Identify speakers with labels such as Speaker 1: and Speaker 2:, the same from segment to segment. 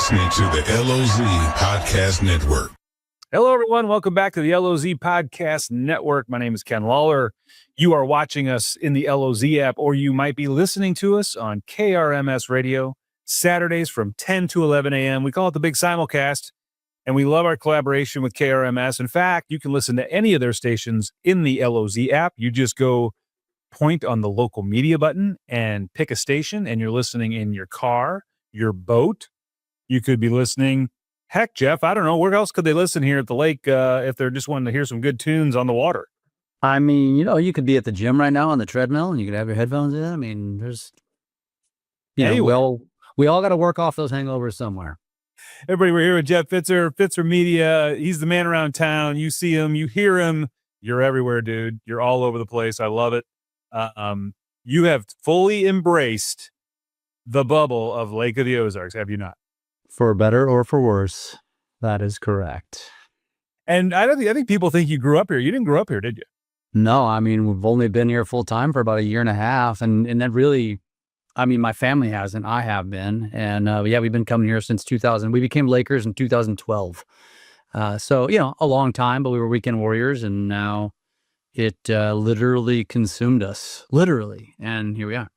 Speaker 1: listening to the LOZ Podcast Network.
Speaker 2: Hello, everyone. Welcome back to the LOZ Podcast Network. My name is Ken Lawler. You are watching us in the LOZ app, or you might be listening to us on KRMS radio, Saturdays from 10 to 11 a.m. We call it the Big Simulcast, and we love our collaboration with KRMS. In fact, you can listen to any of their stations in the LOZ app. You just go point on the local media button and pick a station, and you're listening in your car, your boat. You could be listening. Heck, Jeff, I don't know. Where else could they listen here at the lake if they're just wanting to hear some good tunes on the water?
Speaker 3: I mean, you could be at the gym right now on the treadmill and you could have your headphones in. I mean, there's, we all got to work off those hangovers somewhere.
Speaker 2: Everybody, we're here with Jeff Pfitzer, Pfitzer Media. He's the man around town. You see him, you hear him. You're everywhere, dude. You're all over the place. I love it. You have fully embraced the bubble of Lake of the Ozarks, have you not?
Speaker 3: For better or for worse, that is correct.
Speaker 2: And I think people think you grew up here. You didn't grow up here, did you?
Speaker 3: No, I mean, we've only been here full time for about a year and a half. And that really, I mean, my family hasn't. I have been. And we've been coming here since 2000. We became Lakers in 2012. So, a long time, but we were weekend warriors. And now it literally consumed us, literally. And here we are.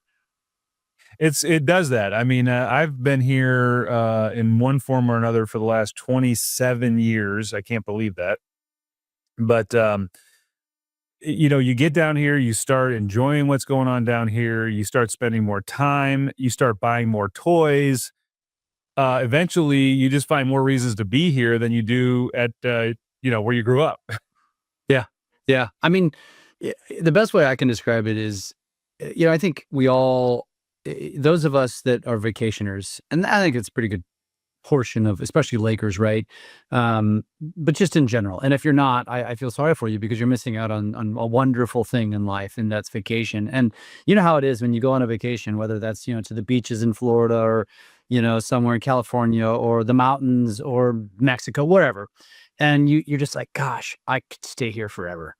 Speaker 2: It does that. I mean, I've been here in one form or another for the last 27 years. I can't believe that. But, you get down here, you start enjoying what's going on down here. You start spending more time. You start buying more toys. Eventually, you just find more reasons to be here than you do at, where you grew up.
Speaker 3: Yeah. I mean, the best way I can describe it is, I think we all, those of us that are vacationers, and I think it's a pretty good portion of, especially Lakers, right? But just in general. And if you're not, I feel sorry for you because you're missing out on a wonderful thing in life, and that's vacation. And you know how it is when you go on a vacation, whether that's, to the beaches in Florida or, somewhere in California or the mountains or Mexico, wherever. And you're just like, gosh, I could stay here forever.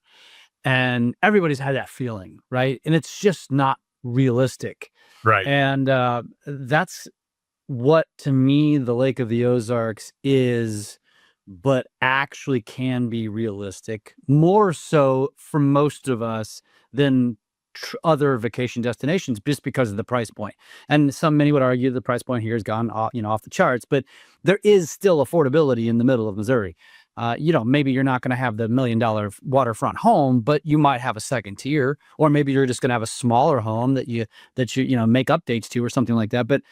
Speaker 3: And everybody's had that feeling, right? And it's just not realistic.
Speaker 2: Right.
Speaker 3: And that's what, to me, the Lake of the Ozarks is, but actually can be realistic, more so for most of us than other vacation destinations, just because of the price point. And many would argue the price point here has gone off, off the charts, but there is still affordability in the middle of Missouri. Maybe you're not going to have the $1 million waterfront home, but you might have a second tier, or maybe you're just going to have a smaller home that you make updates to or something like that. But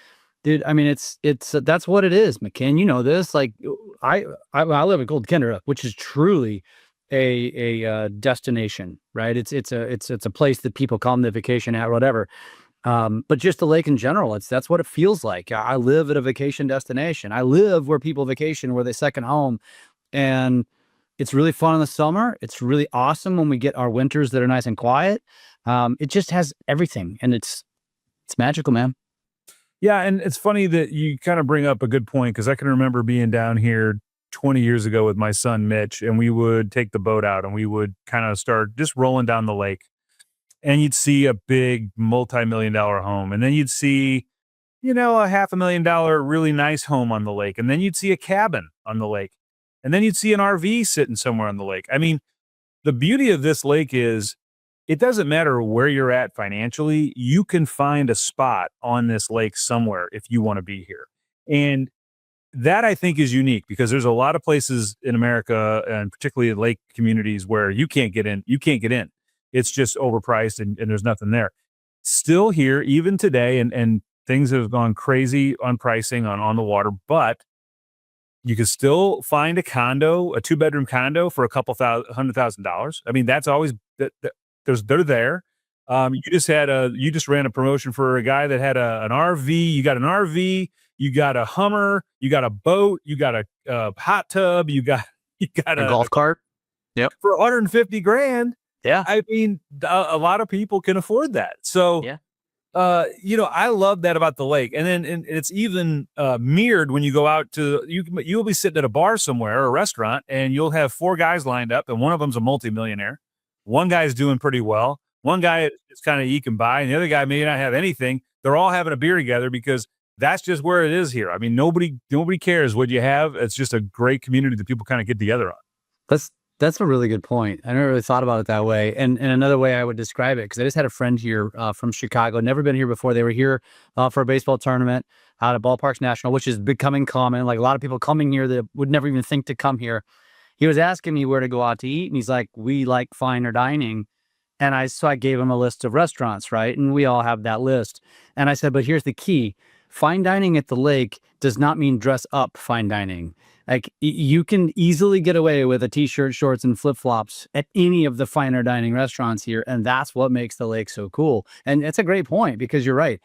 Speaker 3: dude, I mean, it's that's what it is, McKen. You know this. Like I live in Gold Kendra, which is truly a destination, right? It's a place that people come to vacation at, whatever. But just the lake in general, that's what it feels like. I live at a vacation destination. I live where people vacation, where they second home. And it's really fun in the summer. It's really awesome when we get our winters that are nice and quiet. It just has everything, and it's magical, man.
Speaker 2: Yeah, and it's funny that you kind of bring up a good point, because I can remember being down here 20 years ago with my son Mitch, and we would take the boat out and we would kind of start just rolling down the lake, and you'd see a big multi-million-dollar home, and then you'd see, a $500,000 really nice home on the lake, and then you'd see a cabin on the lake. And then you'd see an RV sitting somewhere on the lake. I mean, the beauty of this lake is it doesn't matter where you're at financially. You can find a spot on this lake somewhere if you want to be here. And that, I think, is unique, because there's a lot of places in America, and particularly in lake communities, where you can't get in. It's just overpriced and there's nothing there. Still here, even today, and things have gone crazy on pricing on the water, but you can still find a 2-bedroom condo for a couple $100,000. I mean, that's always they're there. You just ran a promotion for a guy that had an RV. You got an RV, you got a Hummer, you got a boat, you got a hot tub, you got
Speaker 3: a golf cart. Yep.
Speaker 2: For $150,000.
Speaker 3: Yeah.
Speaker 2: I mean, a lot of people can afford that. So
Speaker 3: yeah.
Speaker 2: I love that about the lake. And it's even mirrored when you go out to, you'll be sitting at a bar somewhere or a restaurant, and you'll have 4 guys lined up, and one of them's a multimillionaire. One guy's doing pretty well. One guy is kind of eking by, and the other guy may not have anything. They're all having a beer together because that's just where it is here. I mean, nobody cares what you have. It's just a great community that people kind of get together on.
Speaker 3: That's a really good point. I never really thought about it that way. And another way I would describe it, because I just had a friend here from Chicago, never been here before. They were here for a baseball tournament out at Ballparks National, which is becoming common. Like a lot of people coming here that would never even think to come here. He was asking me where to go out to eat, and he's like, "We like finer dining." And so I gave him a list of restaurants, right? And we all have that list. And I said, but here's the key. Fine dining at the lake does not mean dress up fine dining. Like you can easily get away with a t-shirt, shorts, and flip-flops at any of the finer dining restaurants here. And that's what makes the lake so cool. And it's a great point, because you're right.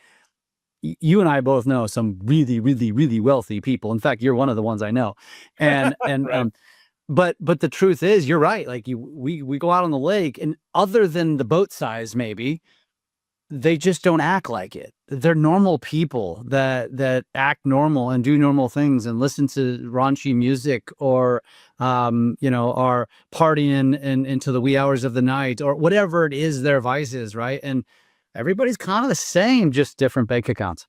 Speaker 3: You and I both know some really, really, really wealthy people. In fact, you're one of the ones I know. And
Speaker 2: Right.
Speaker 3: but the truth is, you're right. Like we go out on the lake, and other than the boat size, maybe they just don't act like it. They're normal people that act normal and do normal things and listen to raunchy music, or are partying into the wee hours of the night, or whatever it is their vice is, right? And everybody's kind of the same, just different bank accounts.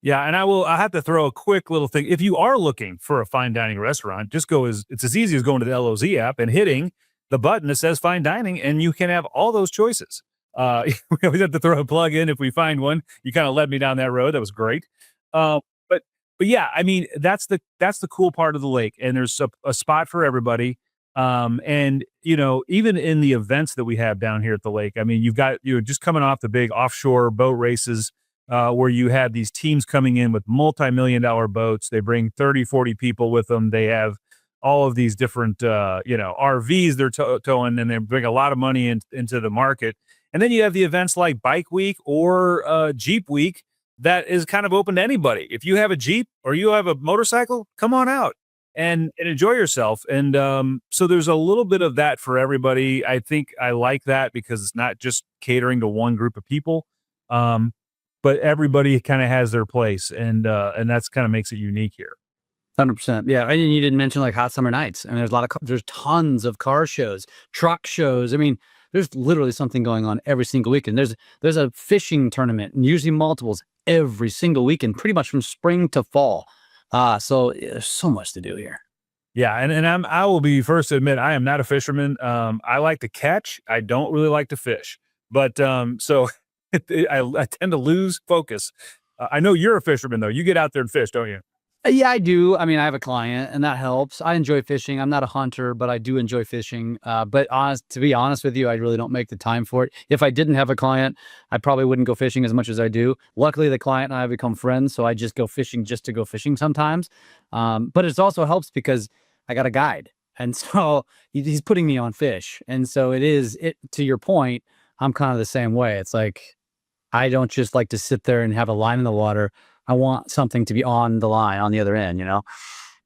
Speaker 2: Yeah, and I have to throw a quick little thing. If you are looking for a fine dining restaurant, just it's as easy as going to the LOZ app and hitting the button that says fine dining, and you can have all those choices. We always have to throw a plug in if we find one. You kind of led me down that road. That was great. Uh, but yeah, I mean, that's the cool part of the lake, and there's a spot for everybody. And even in the events that we have down here at the lake, I mean, you're just coming off the big offshore boat races, where you have these teams coming in with multi-million-dollar boats. They bring 30, 40 people with them. They have all of these different, RVs they're towing, and they bring a lot of money into the market. And then you have the events like Bike Week or Jeep Week that is kind of open to anybody. If you have a Jeep or you have a motorcycle, come on out and enjoy yourself. And so there's a little bit of that for everybody. I think I like that because it's not just catering to one group of people. But everybody kind of has their place, and that's kind of makes it unique here.
Speaker 3: 100%. Yeah. And you didn't mention like hot summer nights. I mean, there's tons of car shows, truck shows. I mean, there's literally something going on every single weekend. There's a fishing tournament, and usually multiples every single weekend, pretty much from spring to fall. So there's so much to do here.
Speaker 2: Yeah, and I will be first to admit I am not a fisherman. I like to catch. I don't really like to fish. But so I tend to lose focus. I know you're a fisherman though. You get out there and fish, don't you?
Speaker 3: Yeah, I do. I mean, I have a client, and that helps. I enjoy fishing. I'm not a hunter, but I do enjoy fishing. To be honest with you, I really don't make the time for it. If I didn't have a client, I probably wouldn't go fishing as much as I do. Luckily, the client and I have become friends, so I just go fishing just to go fishing sometimes. But it also helps because I got a guide, and so he's putting me on fish. And so to your point, I'm kind of the same way. It's like I don't just like to sit there and have a line in the water. I want something to be on the line on the other end,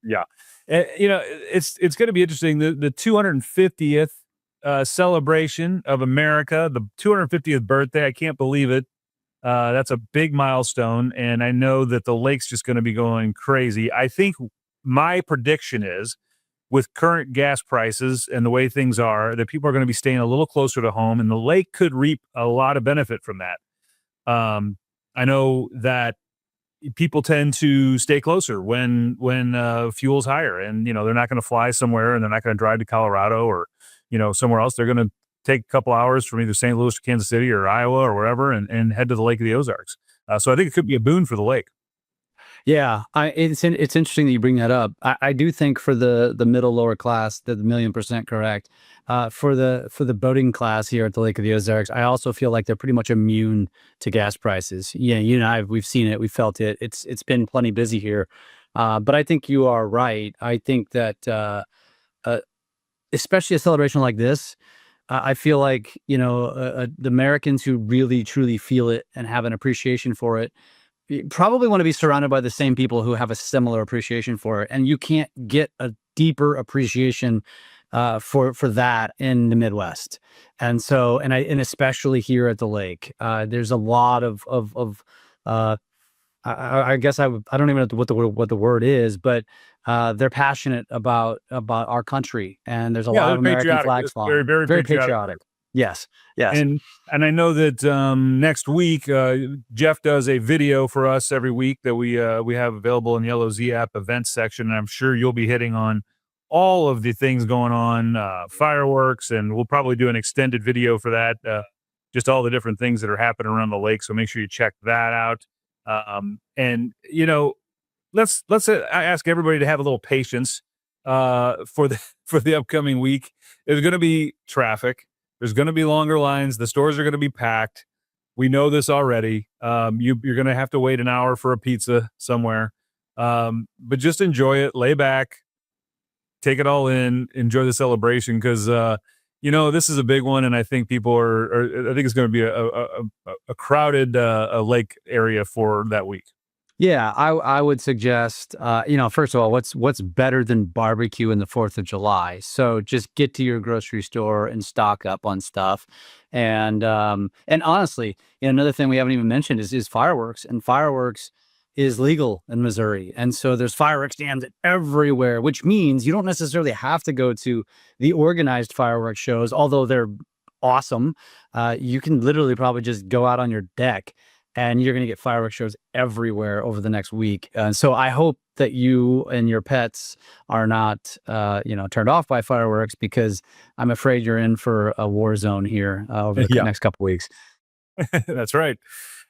Speaker 2: Yeah. It's going to be interesting. The 250th celebration of America, the 250th birthday. I can't believe it. That's a big milestone. And I know that the lake's just going to be going crazy. I think my prediction is, with current gas prices and the way things are, that people are going to be staying a little closer to home, and the lake could reap a lot of benefit from that. I know that people tend to stay closer when fuel's higher, and they're not going to fly somewhere, and they're not going to drive to Colorado or somewhere else. They're going to take a couple hours from either St. Louis to Kansas City or Iowa or wherever, and head to the Lake of the Ozarks. So I think it could be a boon for the lake.
Speaker 3: Yeah, it's interesting that you bring that up. I do think for the middle lower class, that the 1,000,000% correct. For the boating class here at the Lake of the Ozarks, I also feel like they're pretty much immune to gas prices. Yeah, you and I, we've seen it, we felt it. It's been plenty busy here, but I think you are right. I think that especially a celebration like this, I feel like the Americans who really truly feel it and have an appreciation for it, you probably want to be surrounded by the same people who have a similar appreciation for it. And you can't get a deeper appreciation for that in the Midwest. And so, and especially here at the lake, there's a lot of I guess I don't even know what the word is, but they're passionate about our country, and there's a lot
Speaker 2: They're
Speaker 3: of American
Speaker 2: patriotic.
Speaker 3: flags
Speaker 2: It's very,
Speaker 3: flying.
Speaker 2: very
Speaker 3: Very
Speaker 2: patriotic.
Speaker 3: patriotic. Yes. Yes.
Speaker 2: And I know that next week Jeff does a video for us every week that we have available in the LOZ app events section, and I'm sure you'll be hitting on all of the things going on, fireworks, and we'll probably do an extended video for that, just all the different things that are happening around the lake. So make sure you check that out. And let's I ask everybody to have a little patience for the upcoming week. There's going to be traffic. There's going to be longer lines. The stores are going to be packed. We know this already. You're going to have to wait an hour for a pizza somewhere. But just enjoy it. Lay back. Take it all in. Enjoy the celebration because, this is a big one, and I think people I think it's going to be a crowded lake area for that week.
Speaker 3: Yeah, I would suggest, first of all, what's better than barbecue in the 4th of July? So just get to your grocery store and stock up on stuff. And honestly, another thing we haven't even mentioned is fireworks. And fireworks is legal in Missouri. And so there's fireworks stands everywhere, which means you don't necessarily have to go to the organized fireworks shows, although they're awesome. You can literally probably just go out on your deck and you're going to get fireworks shows everywhere over the next week. So I hope that you and your pets are not, turned off by fireworks, because I'm afraid you're in for a war zone here over the next couple weeks.
Speaker 2: That's right.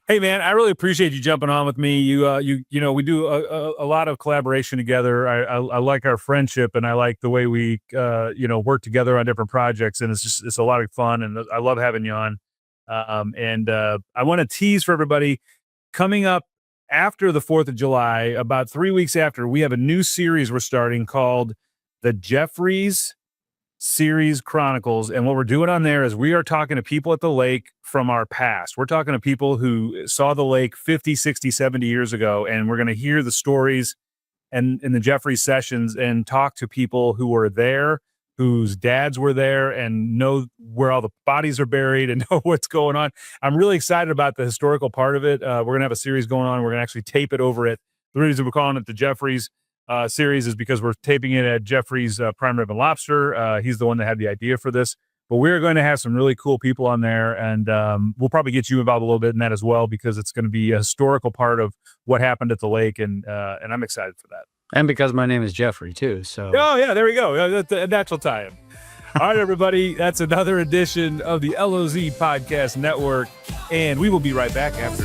Speaker 2: Hey man, I really appreciate you jumping on with me. We do a lot of collaboration together. I like our friendship, and I like the way we, work together on different projects, and it's a lot of fun, and I love having you on. I want to tease for everybody, coming up after the 4th of July, about 3 weeks after, we have a new series we're starting called the Jeffries Series Chronicles. And what we're doing on there is we are talking to people at the lake from our past. We're talking to people who saw the lake 50, 60, 70 years ago. And we're going to hear the stories and in the Jeffries sessions and talk to people who were there, whose dads were there, and know where all the bodies are buried and know what's going on. I'm really excited about the historical part of it. We're going to have a series going on. We're going to actually tape it over at, the reason we're calling it the Jeffries series is because we're taping it at Jeffries Prime Rib and Lobster. He's the one that had the idea for this. But we're going to have some really cool people on there, and we'll probably get you involved a little bit in that as well, because it's going to be a historical part of what happened at the lake, and I'm excited for that.
Speaker 3: And because my name is Jeffrey too, so.
Speaker 2: Oh yeah, there we go. That's a natural tie-in. All right, everybody, that's another edition of the LOZ Podcast Network, and we will be right back after